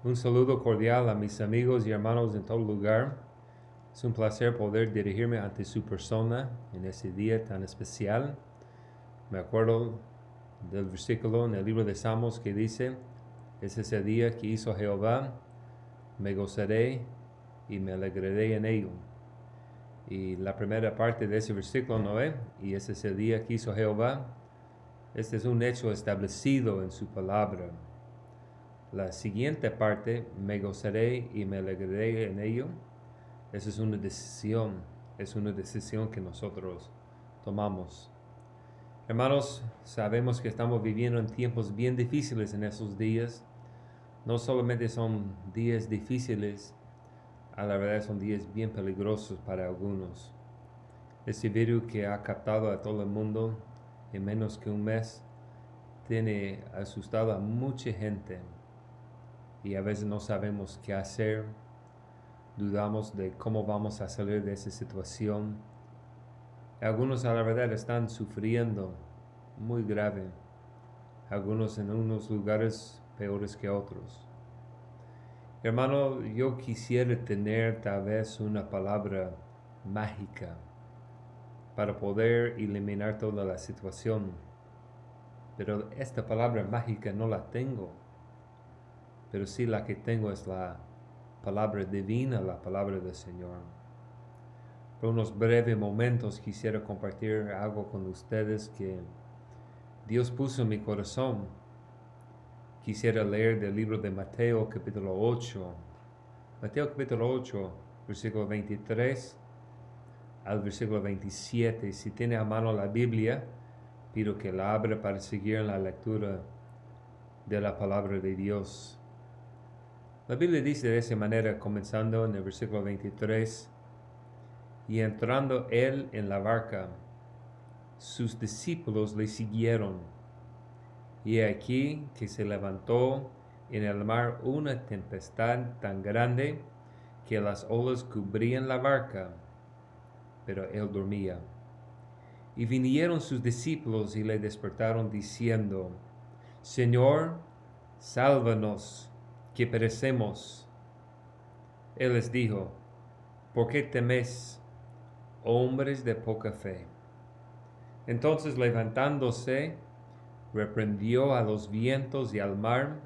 Un saludo cordial a mis amigos y hermanos en todo lugar. Es un placer poder dirigirme ante su persona en este día tan especial. Me acuerdo del versículo en el libro de Salmos que dice: es ese día que hizo Jehová, me gozaré y me alegraré en ello. Y la primera parte de ese versículo, ¿no es? Y ese es el día que hizo Jehová. Este es un hecho establecido en su palabra. La siguiente parte, me gozaré y me alegraré en ello. Esa es una decisión que nosotros tomamos. Hermanos, sabemos que estamos viviendo en tiempos bien difíciles en esos días. No solamente son días difíciles, a la verdad son días bien peligrosos para algunos. Este virus que ha captado a todo el mundo en menos que un mes tiene asustado a mucha gente y a veces no sabemos qué hacer, dudamos de cómo vamos a salir de esa situación. Algunos a la verdad están sufriendo muy grave, algunos en unos lugares peores que otros. Hermano, yo quisiera tener tal vez una palabra mágica para poder eliminar toda la situación, pero esta palabra mágica no la tengo, pero sí la que tengo es la palabra divina, la palabra del Señor. Por unos breves momentos quisiera compartir algo con ustedes que Dios puso en mi corazón. Quisiera leer del libro de Mateo capítulo 8. Mateo capítulo 8, versículo 23 al versículo 27. Si tiene a mano la Biblia, pido que la abra para seguir en la lectura de la palabra de Dios. La Biblia dice de esa manera, comenzando en el versículo 23, y entrando él en la barca, sus discípulos le siguieron. Y aquí que se levantó en el mar una tempestad tan grande que las olas cubrían la barca, pero él dormía. Y vinieron sus discípulos y le despertaron diciendo: Señor, sálvanos, que perecemos. Él les dijo: ¿por qué teméis, hombres de poca fe? Entonces levantándose, reprendió a los vientos y al mar,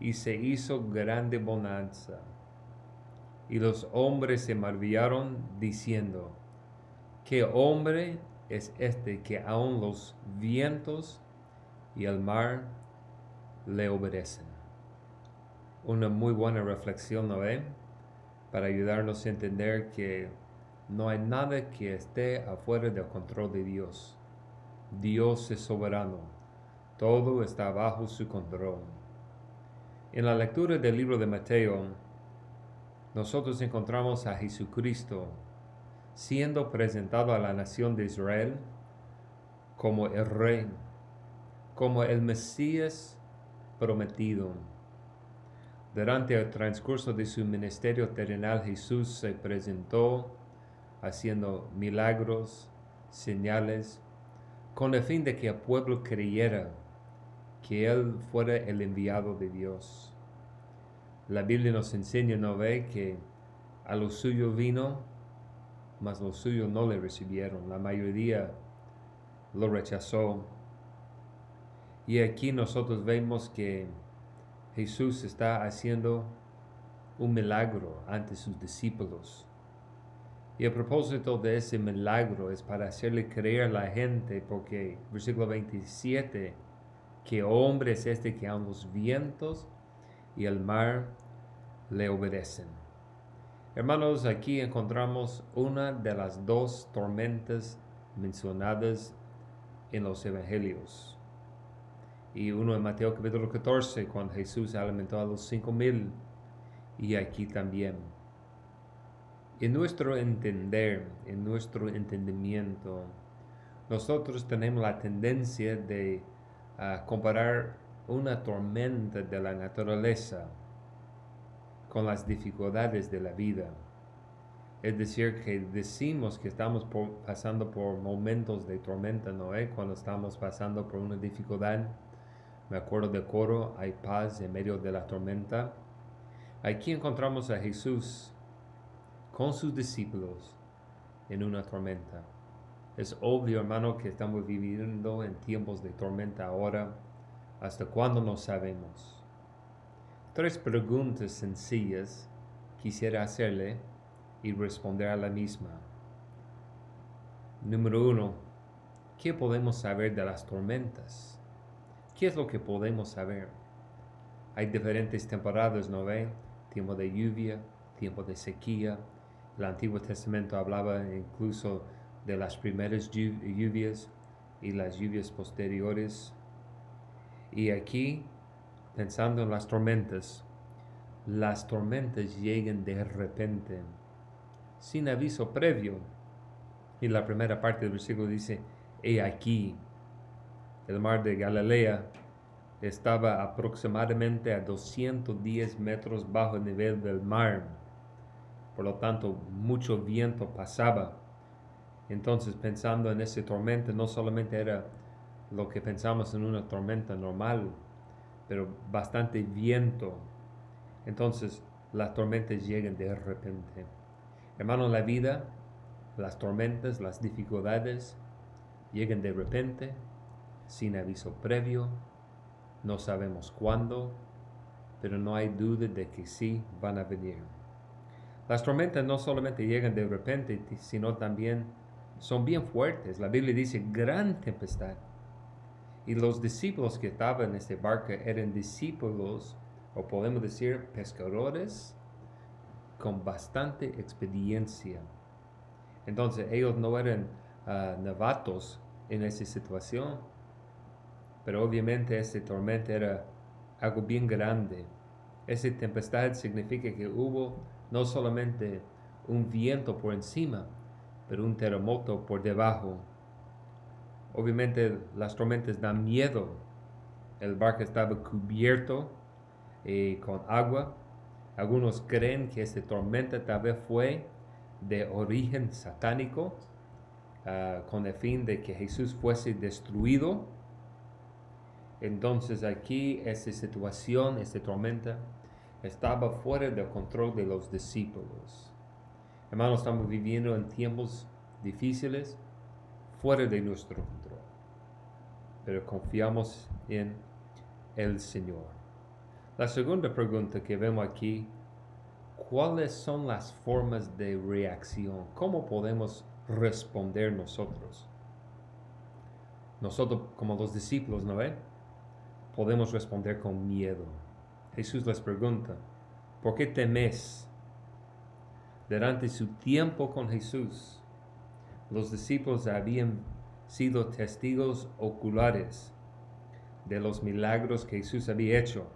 y se hizo grande bonanza. Y los hombres se maravillaron, diciendo: ¿qué hombre es este que aun los vientos y el mar le obedecen? Una muy buena reflexión, ¿no es? Para ayudarnos a entender que no hay nada que esté afuera del control de Dios. Dios es soberano. Todo está bajo su control. En la lectura del libro de Mateo, nosotros encontramos a Jesucristo siendo presentado a la nación de Israel como el Rey, como el Mesías prometido. Durante el transcurso de su ministerio terrenal, Jesús se presentó haciendo milagros, señales, con el fin de que el pueblo creyera que Él fuera el enviado de Dios. La Biblia nos enseña, ¿no ve?, que a los suyos vino, mas los suyos no le recibieron. La mayoría lo rechazó. Y aquí nosotros vemos que Jesús está haciendo un milagro ante sus discípulos. Y el propósito de ese milagro es para hacerle creer a la gente, porque versículo 27, ¿qué hombre es este que aun los vientos y el mar le obedecen? Hermanos, aquí encontramos una de las dos tormentas mencionadas en los evangelios. Y uno en Mateo capítulo 14, cuando Jesús alimentó a los 5,000, y aquí también. En nuestro entender, en nuestro entendimiento, nosotros tenemos la tendencia de comparar una tormenta de la naturaleza con las dificultades de la vida. Es decir, que decimos que estamos pasando por momentos de tormenta, ¿no? Cuando estamos pasando por una dificultad. Me acuerdo del coro, hay paz en medio de la tormenta. Aquí encontramos a Jesús con sus discípulos en una tormenta. Es obvio, hermano, que estamos viviendo en tiempos de tormenta ahora. ¿Hasta cuándo? No sabemos. 3 preguntas sencillas quisiera hacerle y responder a la misma. Número 1. ¿Qué podemos saber de las tormentas? ¿Qué es lo que podemos saber? Hay diferentes temporadas, ¿no ve? Tiempo de lluvia, tiempo de sequía. El Antiguo Testamento hablaba incluso de las primeras lluvias y las lluvias posteriores. Y aquí, pensando en las tormentas llegan de repente, sin aviso previo. Y la primera parte del versículo dice, he aquí, el mar de Galilea estaba aproximadamente a 210 metros bajo el nivel del mar. Por lo tanto, mucho viento pasaba. Entonces, pensando en esa tormenta, no solamente era lo que pensamos en una tormenta normal, pero bastante viento. Entonces, las tormentas llegan de repente. Hermano, en la vida, las tormentas, las dificultades, llegan de repente, sin aviso previo. No sabemos cuándo, pero no hay duda de que sí van a venir. Las tormentas no solamente llegan de repente, sino también son bien fuertes. La Biblia dice gran tempestad. Y los discípulos que estaban en este barco eran discípulos, o podemos decir pescadores, con bastante experiencia. Entonces ellos no eran novatos en esa situación, pero obviamente esta tormenta era algo bien grande. Esa tempestad significa que hubo no solamente un viento por encima, pero un terremoto por debajo. Obviamente las tormentas dan miedo. El barco estaba cubierto con agua. Algunos creen que esta tormenta tal vez fue de origen satánico, con el fin de que Jesús fuese destruido. Entonces aquí esta situación, esta tormenta, estaba fuera del control de los discípulos. Hermanos, estamos viviendo en tiempos difíciles, fuera de nuestro control, pero confiamos en el Señor. La segunda pregunta que vemos aquí, ¿cuáles son las formas de reacción? ¿Cómo podemos responder nosotros? Nosotros, como los discípulos, ¿no ve? Podemos responder con miedo. Jesús les pregunta, ¿por qué teméis? Durante su tiempo con Jesús, los discípulos habían sido testigos oculares de los milagros que Jesús había hecho.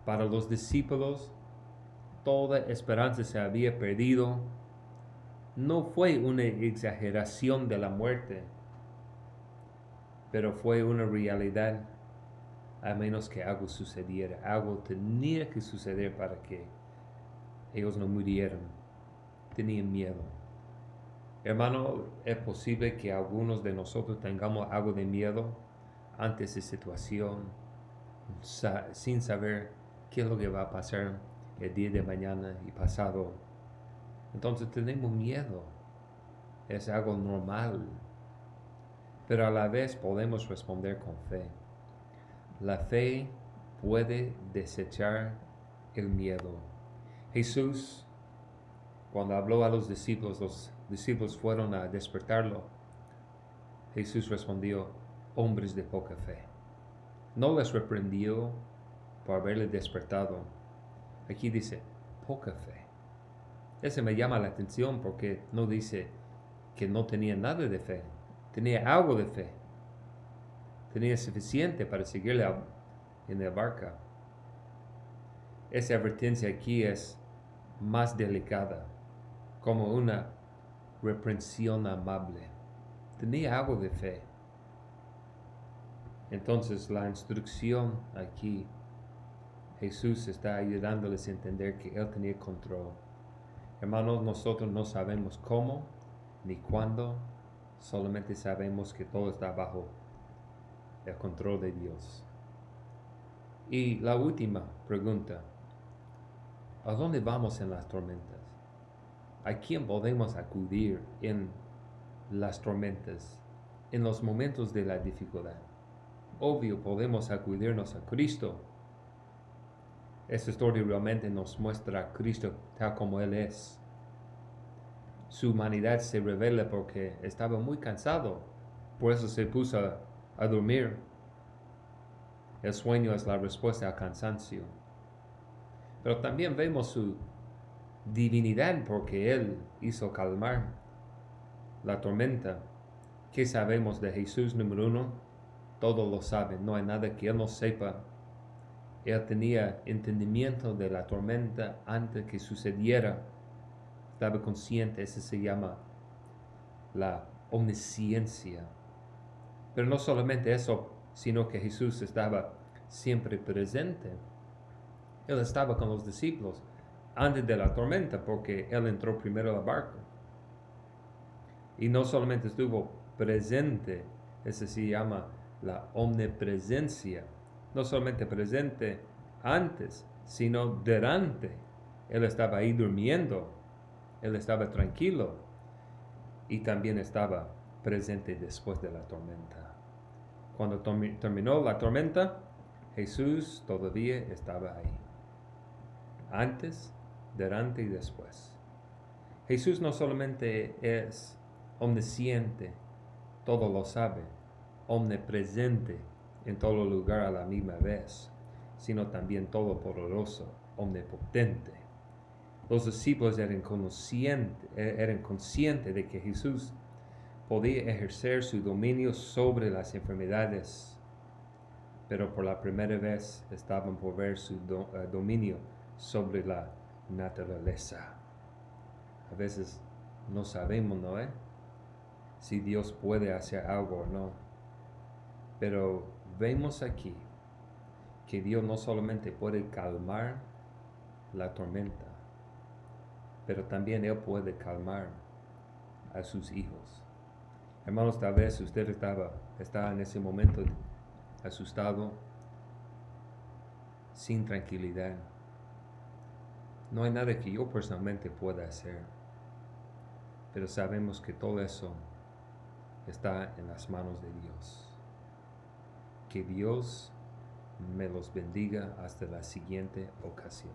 Para los discípulos, toda esperanza se había perdido. No fue una exageración de la muerte, pero fue una realidad, a menos que algo sucediera. Algo tenía que suceder para que ellos no murieran. Tenían miedo. Hermano, es posible que algunos de nosotros tengamos algo de miedo ante esa situación, sin saber qué es lo que va a pasar el día de mañana y pasado. Entonces tenemos miedo. Es algo normal. Pero a la vez podemos responder con fe. La fe puede desechar el miedo. Jesús, cuando habló a los discípulos fueron a despertarlo. Jesús respondió, hombres de poca fe. No les reprendió por haberle despertado. Aquí dice, poca fe. Ese me llama la atención porque no dice que no tenía nada de fe. Tenía algo de fe. Tenía suficiente para seguirle en la barca. Esa advertencia aquí es más delicada, como una reprensión amable. Tenía algo de fe. Entonces la instrucción aquí, Jesús está ayudándoles a entender que Él tenía control. Hermanos, nosotros no sabemos cómo ni cuándo, solamente sabemos que todo está bajo el control de Dios. Y la última pregunta, ¿A dónde vamos en las tormentas? ¿A quién podemos acudir en las tormentas, en los momentos de la dificultad? Obvio, podemos acudirnos a Cristo. Esta historia realmente nos muestra a Cristo tal como Él es. Su humanidad se revela porque estaba muy cansado, por eso se puso a dormir. El sueño es la respuesta al cansancio. Pero también vemos su divinidad porque Él hizo calmar la tormenta. ¿Qué sabemos de Jesús? Número uno, todos lo saben, no hay nada que Él no sepa. Él tenía entendimiento de la tormenta antes que sucediera. Estaba consciente, eso se llama la omnisciencia. Pero no solamente eso, sino que Jesús estaba siempre presente. Él estaba con los discípulos antes de la tormenta porque Él entró primero a la barca. Y no solamente estuvo presente, eso se llama la omnipresencia. No solamente presente antes, sino durante. Él estaba ahí durmiendo, Él estaba tranquilo y también estaba presente después de la tormenta. Cuando terminó la tormenta, Jesús todavía estaba ahí. Antes, durante y después. Jesús no solamente es omnisciente, todo lo sabe, omnipresente en todo lugar a la misma vez, sino también todopoderoso, omnipotente. Los discípulos eran conscientes de que Jesús podía ejercer su dominio sobre las enfermedades, pero por la primera vez estaban por ver su dominio sobre la naturaleza. A veces no sabemos, ¿no? Si Dios puede hacer algo o no. Pero vemos aquí que Dios no solamente puede calmar la tormenta, pero también Él puede calmar a sus hijos. Hermanos, tal vez usted está en ese momento asustado, sin tranquilidad. No hay nada que yo personalmente pueda hacer, pero sabemos que todo eso está en las manos de Dios. Que Dios me los bendiga hasta la siguiente ocasión.